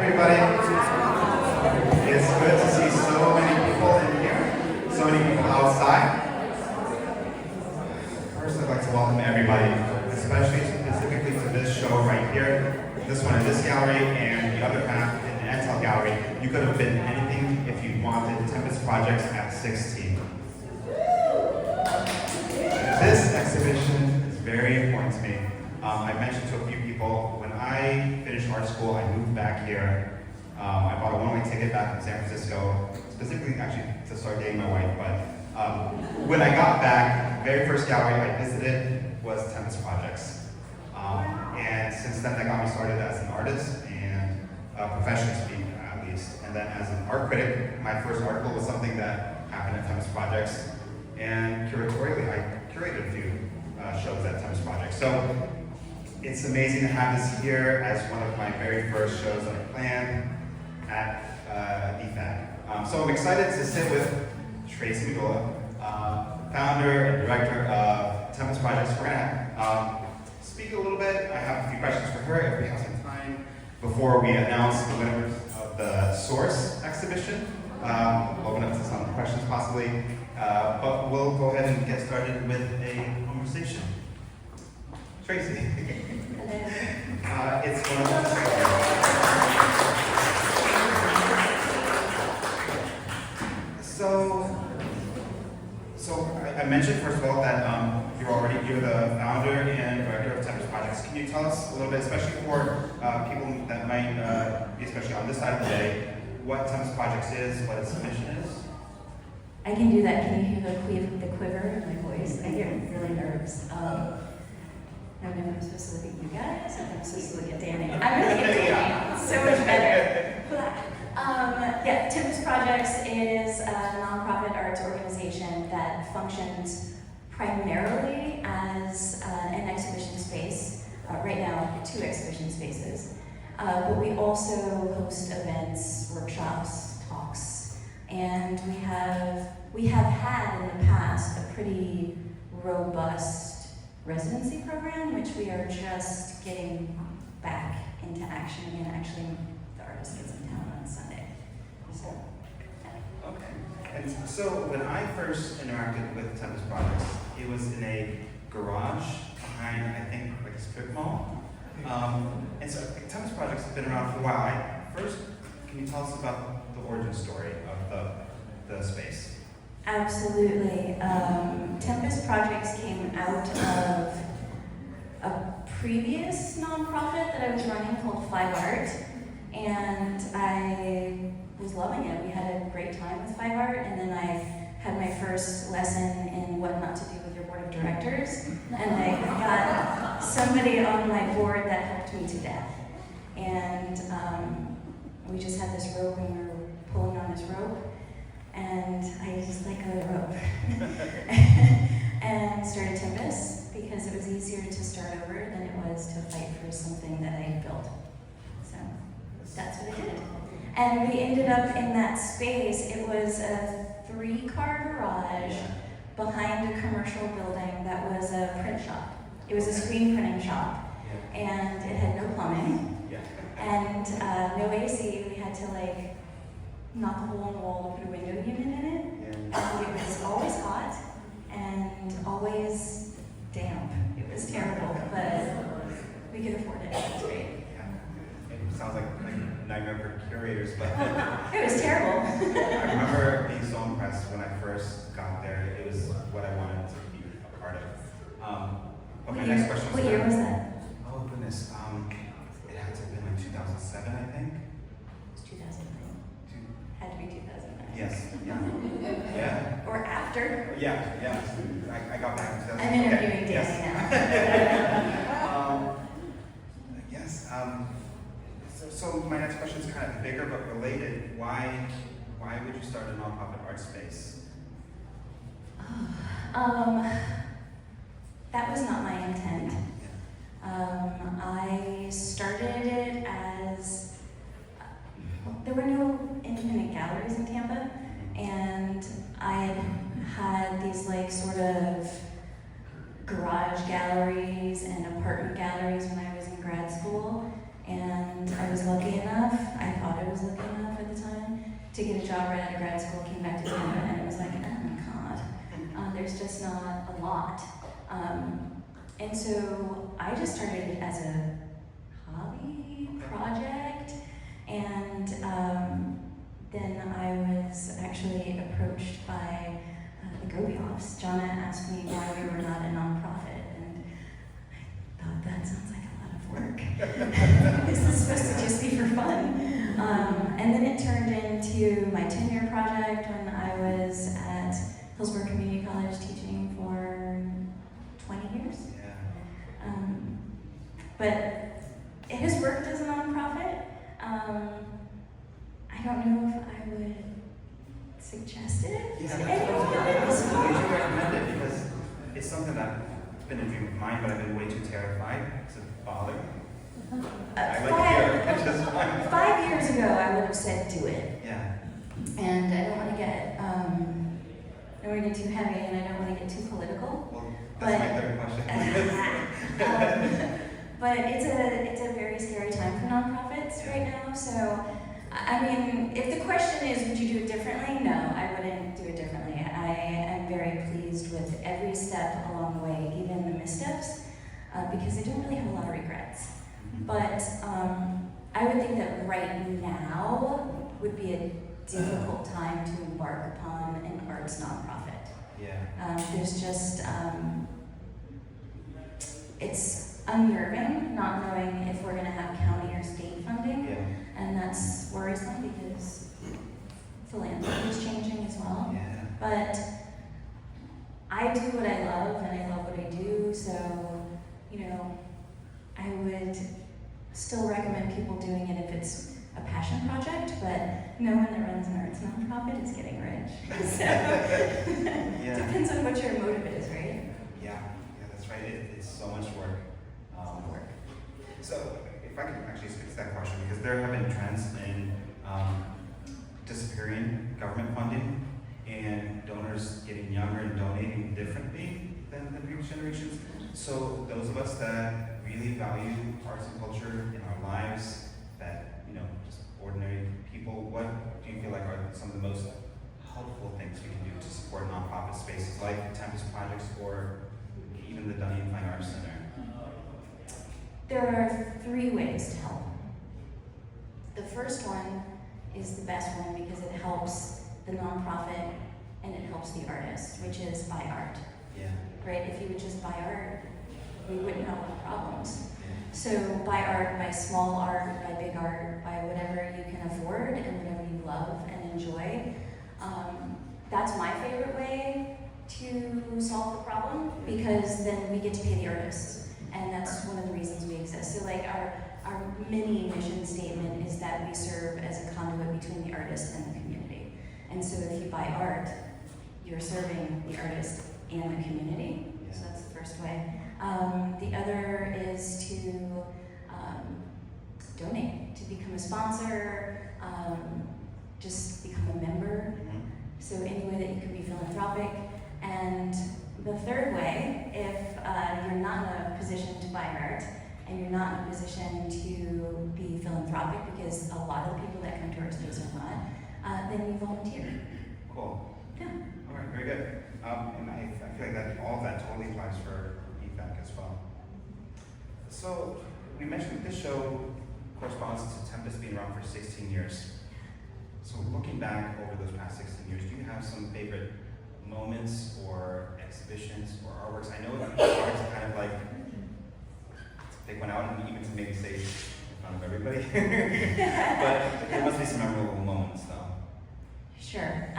everybody. It's good to see so many people in here, so many people outside. First, I'd like to welcome everybody, especially specifically to this show right here, this one in this gallery, and the other half in the Intel gallery. You could have been anything if you wanted. Tempus Projects at 16. This exhibition is very important to me. I mentioned to a few people, when I finished art school, I moved back here. I bought a one-way ticket back from San Francisco, specifically actually to start dating my wife, but when I got back, the very first gallery I visited was Tempus Projects. And since then, that got me started as an artist and professionally speaking, at least. And then as an art critic, my first article was something that happened at Tempus Projects. And curatorially, I curated a few shows at Tempus Projects. So it's amazing to have this here as one of my very first shows that I planned at DFAC. So I'm excited to sit with Tracy Midulla, founder and director of Tempus Projects. We're gonna speak a little bit. I have a few questions for her if we have some time before we announce the winners of the Source exhibition. Open up to some questions possibly, but we'll go ahead and get started with a conversation. Tracy. It's one of So I mentioned first of all that you're the founder and director of Tempus Projects. Can you tell us a little bit, especially for people that might be especially on this side of the day, what Tempus Projects is, what its mission is? I can do that. Can you hear the quiver in my voice? I get really nervous. I don't know if I'm supposed to look at you guys, or if I'm supposed to look at Danny. I'm going to look at Danny. It's so much better. Yeah, Tempus Projects is a nonprofit arts organization that functions primarily as an exhibition space. Right now, 2 exhibition spaces. But we also host events, workshops, talks, and we have had in the past a pretty robust residency program, which we are just getting back into action again. Actually, the artist gets in town on Sunday. So, yeah. Okay. And so when I first interacted with Tempus Projects, it was in a garage behind, I think, like a strip mall. And so Tempus Projects has been around for a while. First, can you tell us about the origin story of the space? Absolutely. Tempus Projects came out of a previous nonprofit that I was running called Five Art, and I was loving it. We had a great time with Five Art, and then I had my first lesson in what not to do with your board of directors, and I got somebody on my board that helped me to death. And we just had this rope, and we were pulling on this rope, and I just let go of the rope and started Tempus because it was easier to start over than it was to fight for something that I had built. So that's what I did. And we ended up in that space. It was a 3-car garage behind a commercial building that was a print shop. It was a screen printing shop, and it had no plumbing and no AC. We had to knock a hole in the wall to put a window unit in it. And it was always hot and always damp. It was terrible, but we could afford it. It was great. Yeah. It sounds like a nightmare for curators, but it was terrible. I remember being so impressed when I first got there. It was what I wanted to be a part of. But my next question was, what year was that? Oh goodness, it had to have been like 2007, I think. It was 2009. Had to be 2009. Yes. Yeah. Or after. Yeah. I got back in 2009. I'm interviewing Danny now. Yes. So my next question is kind of bigger but related. Why would you start a nonprofit art space? That was not my intent. I started it as there were no independent galleries in Tampa, and I had these sort of garage galleries and apartment galleries when I was in grad school, and I was lucky enough, I to get a job right out of grad school, came back to Tampa, and it was like, oh my God, there's just not a lot. And so I just started it as a hobby project, and then I was actually approached by the Gobiofs. Jonna asked me why we were not a nonprofit, and I thought that sounds like a lot of work. This is supposed to just be for fun. And then it turned into my 10-year project when I was at Hillsborough Community College teaching for 20 years. Yeah. But it has worked as a nonprofit. I don't know if I would suggest it. Yeah, that's what I should recommend it because it's something that's been a dream of mine, but I've been way too terrified to bother. I like it here, just fine. 5 years ago, I would have said do it. Yeah. And I don't want to get, too heavy, and I don't want to get too political. Well, that's my third question. But it's a very scary time for nonprofits right now. So, I mean, if the question is, would you do it differently? No, I wouldn't do it differently. I am very pleased with every step along the way, even the missteps, because I don't really have a lot of regrets. But I would think that right now would be a difficult time to embark upon an arts nonprofit. Yeah. There's just, it's unnerving not knowing if we're going to have county or state funding. Yeah. And that's worrisome because philanthropy is changing as well. Yeah. But I do what I love, and I love what I do, so, I would still recommend people doing it if it's a passion project, but no one that runs an arts nonprofit is getting rich. So, depends on what your motive is, right? Yeah, that's right. It's so much work. So, if I could actually speak to that question, because there have been trends in disappearing government funding and donors getting younger and donating differently than previous generations. So, those of us that really value arts and culture in our lives, that, just ordinary people, what do you feel like are some of the most helpful things we can do to support nonprofit spaces like Tempus Projects or even the Dunedin Fine Art Center? There are 3 ways to help. The first one is the best one because it helps the nonprofit and it helps the artist, which is buy art. Yeah. Right? If you would just buy art, we wouldn't have any problems. So buy art, buy small art, buy big art, buy whatever you can afford and whatever you love and enjoy. That's my favorite way to solve the problem because then we get to pay the artists. And that's one of the reasons we exist. So like our mini mission statement is that we serve as a conduit between the artist and the community. And so if you buy art, you're serving the artist and the community. So that's the first way. The other is to donate, to become a sponsor, just become a member. So any way that you can be philanthropic. And the third way, if you're not in a position to buy art and you're not in a position to be philanthropic, because a lot of the people that come to our space are not, then you volunteer. Cool. Yeah. All right, very good. And I feel like that all of that totally applies for DFAC as well. So we mentioned that this show corresponds to Tempus being around for 16 years. So looking back over those past 16 years, do you have some favorite moments or exhibitions or artworks? I know that it's hard to kind of like pick one out and even to maybe say in front of everybody, but there must be some memorable moments though. Sure.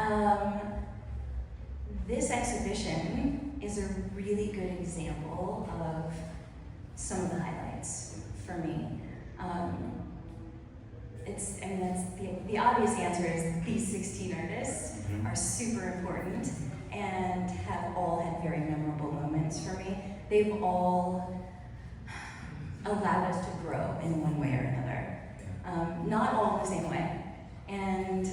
This exhibition is a really good example of some of the highlights for me. The obvious answer is these 16 artists are super important and have all had very memorable moments for me. They've all allowed us to grow in one way or another. Not all in the same way. And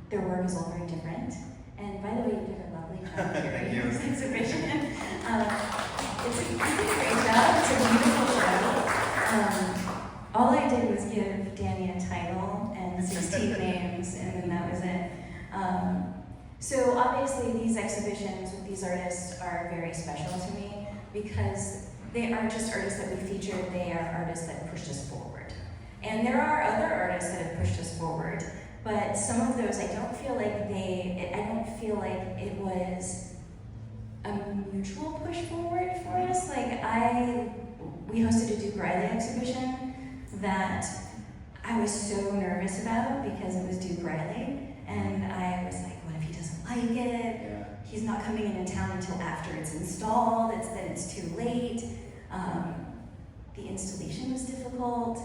their work is all very different. And by the way, you did a lovely job curating this exhibition. You did a great job. It's a beautiful show. All I did was give Danny a title and 16 names, and then that these artists are very special to me because they aren't just artists that we featured, they are artists that pushed us forward. And there are other artists that have pushed us forward, but some of those I don't feel like it was a mutual push forward for us. Like we hosted a Duke Riley exhibition that I was so nervous about because it was Duke Riley, and I was like, what if he doesn't like it? Yeah. He's not coming into town until after it's installed, then it's too late. The installation was difficult,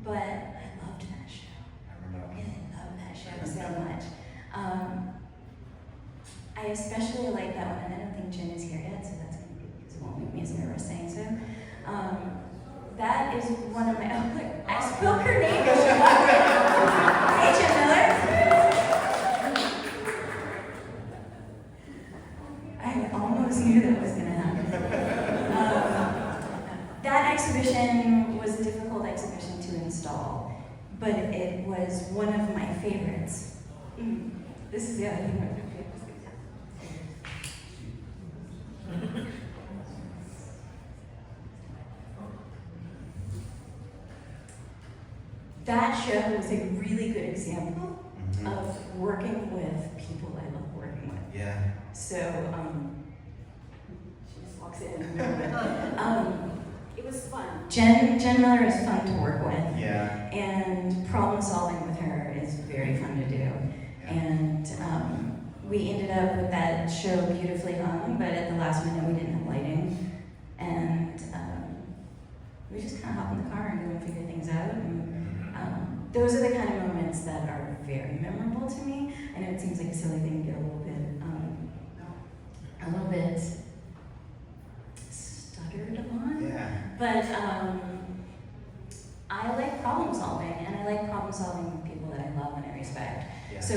but I loved that show. I remember. I really loved that show so much. I especially like that one, and I don't think Jen is here yet, so that's going to be because it won't make me as nervous saying so. That is one of my, I spilled her name. Hey, Jen Miller. I almost knew that was going to happen. That exhibition was a difficult exhibition to install, but it was one of my favorites. This is the other thing. That show was a really good example of working with people I love working with. Yeah. So, she just walks in. It was fun. Jen Miller is fun to work with. Yeah. And problem solving with her is very fun to do. Yeah. And we ended up with that show beautifully hung, but at the last minute we didn't have lighting. And we just kind of hop in the car and go and figure things out. And, those are the kind of moments that are very memorable to me. I know it seems like a silly thing to get a little bit stuttered on. Yeah. But I like problem solving, and I like problem solving with people that I love and I respect. Yeah. So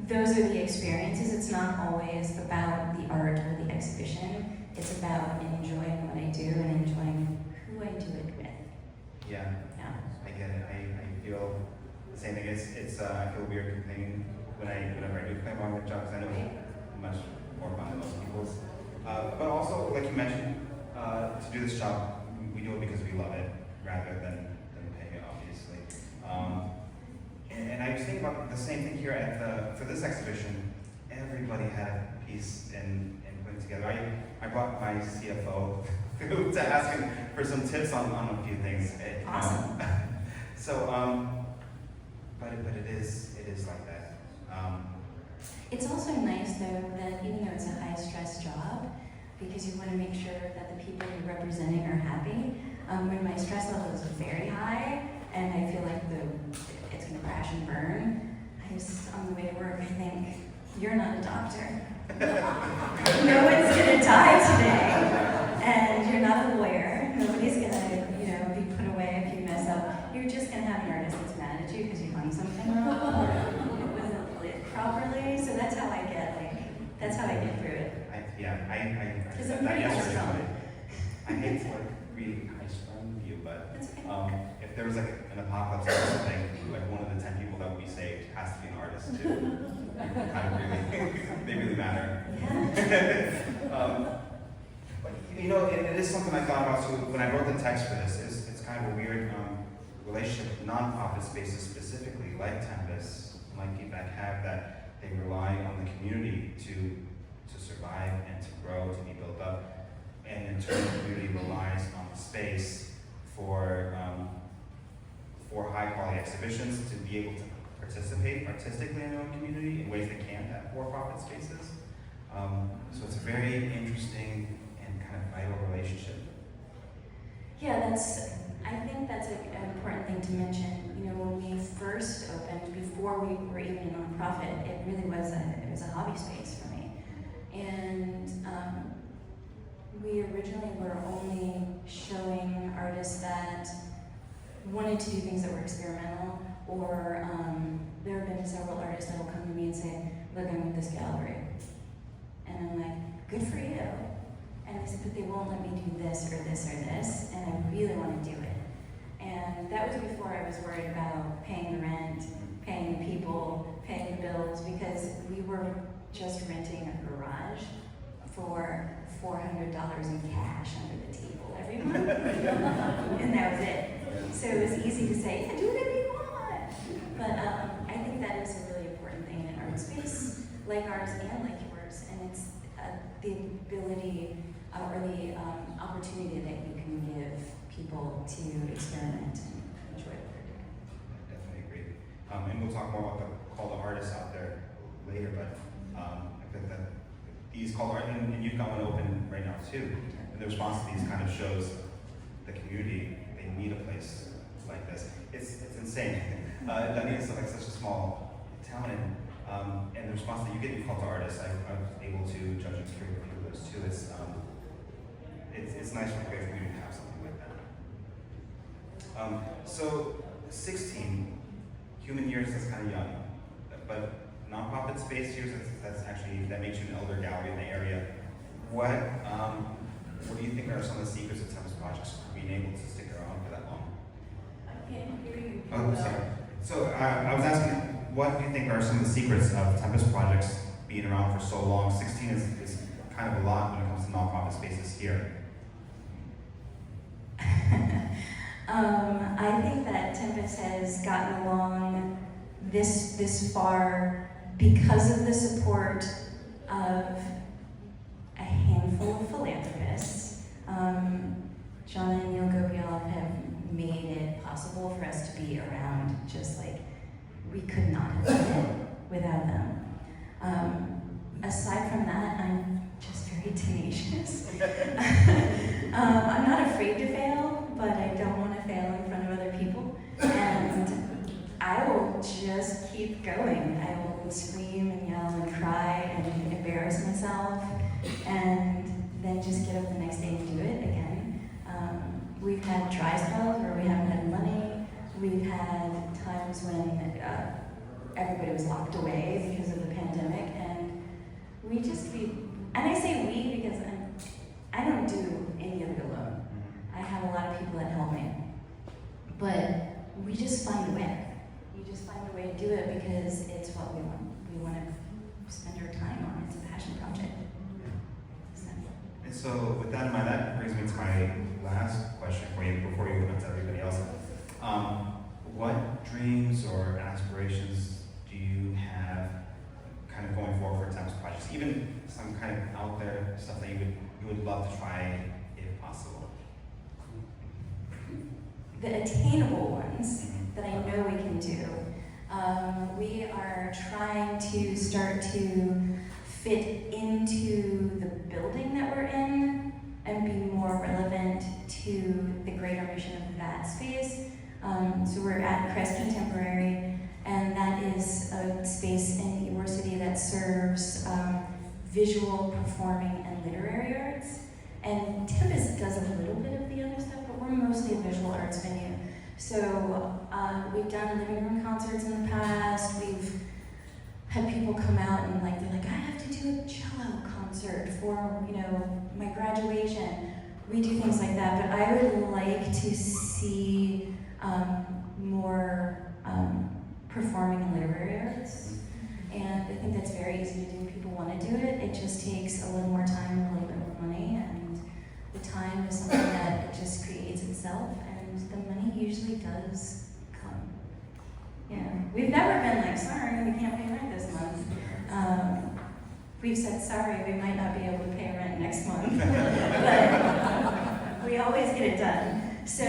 those are the experiences. It's not always about the art or the exhibition. It's about enjoying what I do and enjoying who I do it with. Yeah. Yeah. I get it. I feel the same thing. I feel weird complaining whenever I do complain about my job because I know it's much more fun than most people's. But also, like you mentioned, to do this job, we do it because we love it rather than paying it, obviously. And I was thinking about the same thing here for this exhibition. Everybody had a piece in putting together. I brought my CFO to ask him for some tips on a few things. Awesome. But it is like that. It's also nice though that even though it's a high stress job, because you want to make sure that the people you're representing are happy. When my stress level is very high and I feel like it's going to crash and burn, on the way to work I think, you're not a doctor. No one's going to die today, and you're not a lawyer. Nobody's going to be put away if you mess up. You're just going to have an artist that's mad at you because you hung something wrong. It wasn't lit properly, so that's how I get through it. I Because said I'm that pretty yesterday. high-strung. I hate to really high-strung you, but That's okay. if there was an apocalypse or something, one of the 10 people that would be saved has to be an artist too. Kind of really, they really matter. Yeah. But it is something I thought about. So when I wrote the text for this, it's kind of a weird relationship with nonprofit spaces specifically, like Tempus, like DFAC have, that they rely on the community to survive and to grow, to be built up, and in turn the community relies on the space for high quality exhibitions to be able to participate artistically in their own community in ways they can't at for-profit spaces. So it's a very interesting and kind of vital relationship. Yeah, I think that's an important thing to mention. When we first opened, before we were even a nonprofit, it really was a hobby space for me. And we originally were only showing artists that wanted to do things that were experimental, or there have been several artists that will come to me and say, look, I'm with this gallery. And I'm like, good for you. And they said, but they won't let me do this or this or this, and I really want to do it. And that was before I was worried about paying the rent, paying the people, paying the bills, because we were just renting a garage for $400 in cash under the table every month. And that was it. So it was easy to say, yeah, do whatever you want. But I think that is a really important thing in an art space, like ours and like yours. And it's the ability or the opportunity that you can give people to experiment and enjoy what they're doing. I definitely agree. And we'll talk more about the call to artists out there later, but I think that these call to artists, and you've got one open right now too, and the response to these kind of shows the community, they need a place like this. It's insane. Dunedin is like such a small town, and the response that you get in call to artists, I was able to judge and curate a few of those too. It's nice for the greater community to have something like that. So 16, human years is kind of young, but nonprofit space years, that makes you an elder gallery in the area. What do you think are some of the secrets of Tempus Projects for being able to stick around for that long? I can't hear you. Oh, sorry. So I was asking, what do you think are some of the secrets of Tempus Projects being around for so long? 16 is kind of a lot when it comes to nonprofit spaces here. I think that Tempus has gotten along this far because of the support of a handful of philanthropists. John and Neil Gopial have made it possible for us to be around, just like we could not have done it without them. Aside from that, I'm just very tenacious. I'm not afraid to fail, but I don't want to fail in front of other people. And I will just keep going. I will scream and yell and cry and embarrass myself, and then just get up the next day and do it again. We've had dry spells where we haven't had money. We've had times when everybody was locked away because of the pandemic, and and I say we because I don't do any of it alone. I have a lot of people that help me, but we just find a way. We just find a way to do it because it's what we want. We want to spend our time on. It's a passion project. And so with that in mind, that brings me to my last question for you before you open up to everybody else. What dreams or aspirations do you have kind of going forward for Tempus Projects? Even some kind of out there stuff that you would love to try if possible. The attainable ones that I know we can do. We are trying to start to fit into the building that we're in and be more relevant to the greater mission of that space. So we're at Crest Contemporary, and that is a space in Ybor City that serves visual, performing, and literary arts. And Tempus does a little bit of the other stuff, but we're mostly a visual arts venue. So we've done living room concerts in the past. We've had people come out and they're like, I have to do a cello concert for my graduation. We do things like that, but I would like to see more performing and literary arts. And I think that's very easy to do. People want to do it. It just takes a little more time and a little bit more money. And the time is something that it just creates itself. And the money usually does come. Yeah, we've never been like, sorry, we can't pay rent this month. We've said, sorry, we might not be able to pay rent next month. But we always get it done. So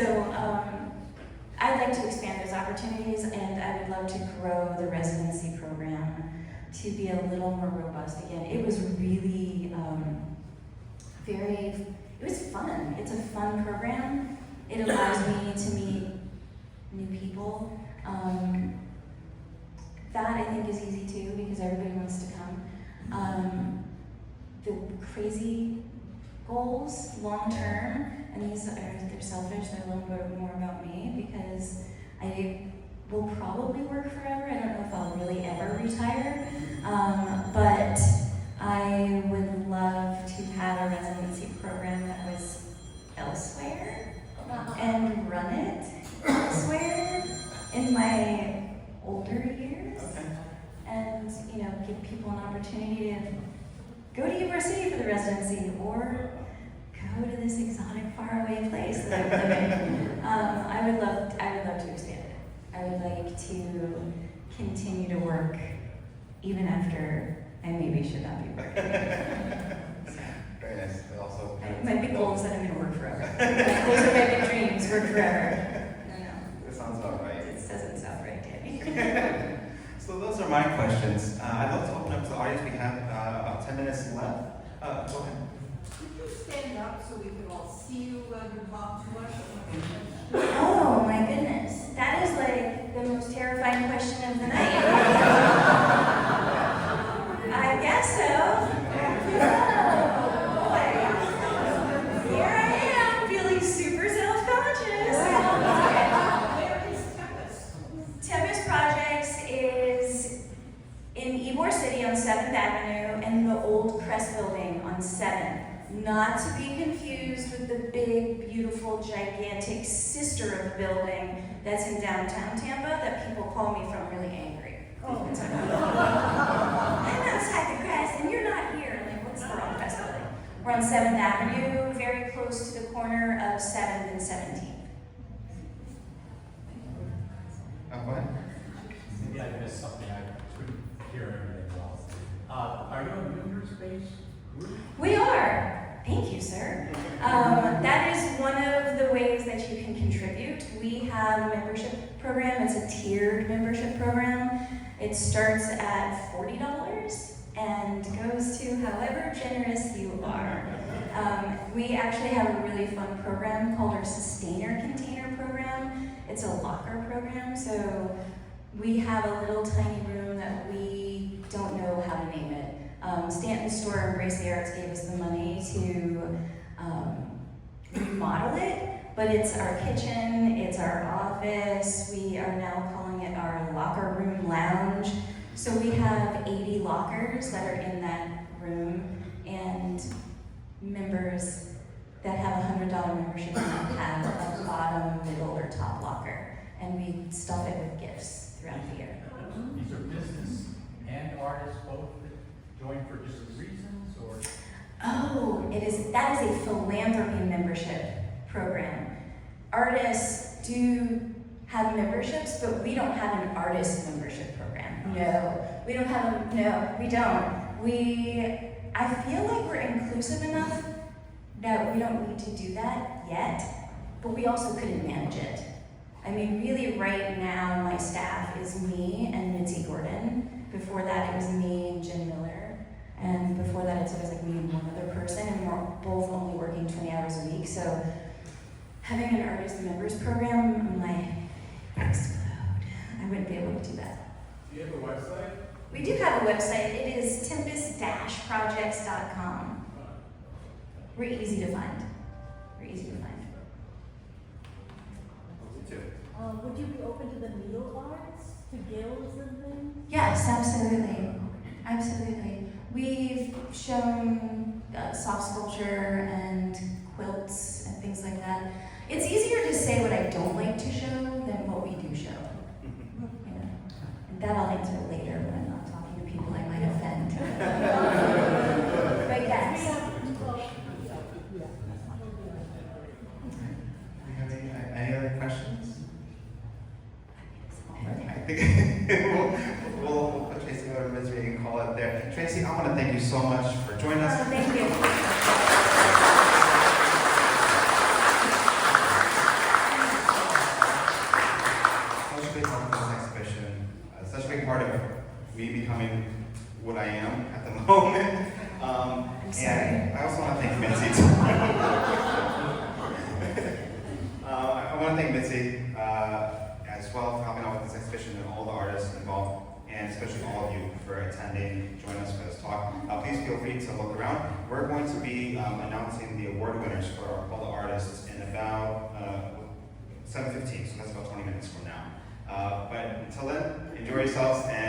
I'd like to expand those opportunities, and I would love to grow the residency program to be a little more robust again. It was really it was fun. It's a fun program. It allows me to meet new people. That I think is easy too, because everybody wants to come. The crazy goals, long term, and they're selfish, they're a little bit more about me, because I will probably work forever. I don't know if I'll really ever retire, but I would love to have a residency program that was elsewhere and run it elsewhere in my older years, and give people an opportunity to go to Ybor City for for the residency or go to this exotic, faraway place that I'm living. I would love to expand it. I would like to continue to work even after I maybe should not be working. Very nice. Also, My big goal is that I'm going to work forever. Those are my big dreams, work forever. No. That sounds about right. It doesn't sound right, Danny. So those are my questions. I'd love to open up to the audience. We have about 10 minutes left. Go ahead. Could you stand up so we can all see you when you talk to us? Oh my goodness. That is like the most terrifying question of the night. I guess so. Oh boy. Here I am, feeling super self-conscious. Where is Tempus? Tempus Projects is in Ybor City on 7th Avenue and the old Crest Building on 7th. Not to be confused with the big, beautiful, gigantic sister of the building that's in downtown Tampa that people call me from really angry. Oh, it's like, I'm outside the Crest and you're not here. I'm like, what's the wrong Crest Building? We're on 7th Avenue, very close to the corner of 7th and 17th. What? Maybe I missed something. I couldn't hear everything well. Are you a member-based group? We are. Thank you, sir. That is one of the ways that you can contribute. We have a membership program. It's a tiered membership program. It starts at $40 and goes to however generous you are. We actually have a really fun program called our Sustainer Container Program. It's a locker program, so we have a little tiny room that we don't know how to name it. Stanton's store, Embrace the Arts, gave us the money to remodel it, but it's our kitchen, it's our office. We are now calling it our locker room lounge. So we have 80 lockers that are in that room, and members that have a $100 membership have a bottom, middle, or top locker, and we stuff it with gifts throughout the year. These are business and artists both that join for different reasons, or? Oh, that is a philanthropy membership program. Artists do have memberships, but we don't have an artist membership program. No, we don't have no, we don't. I feel like we're inclusive enough that we don't need to do that yet, but we also couldn't manage it. I mean, really right now, my staff is me and Mitzi Gordon. Before that, it was me and Jen Miller. And before that, it's always like me and one other person, and we're both only working 20 hours a week. So having an artist members program, I'm like, explode. I wouldn't be able to do that. Do you have a website? We do have a website. It is tempus-projects.com. We're easy to find. We're easy to find. Would you be open to the needle arts, to guilds and things? Yes, absolutely. Absolutely. We've shown soft sculpture and quilts and things like that. It's easier to say what I don't like to show than what we do show. You know? And that I'll answer later when I'm not talking to people I might offend. But yes. Any other questions? I think we'll put Tracy over to Misery and call it there. Tracy, I want to thank you so much for joining us. Thank you. Such a big part of this exhibition, such a big part of me becoming what I am at the moment. I'm sorry. And I also want to thank Mitzi. I want to thank Mitzi as well for helping out with this exhibition and all the artists involved, and especially all of you for attending, joining us for this talk. Please feel free to look around. We're going to be announcing the award winners for all the artists in about 7:15, so that's about 20 minutes from now. But until then, enjoy yourselves and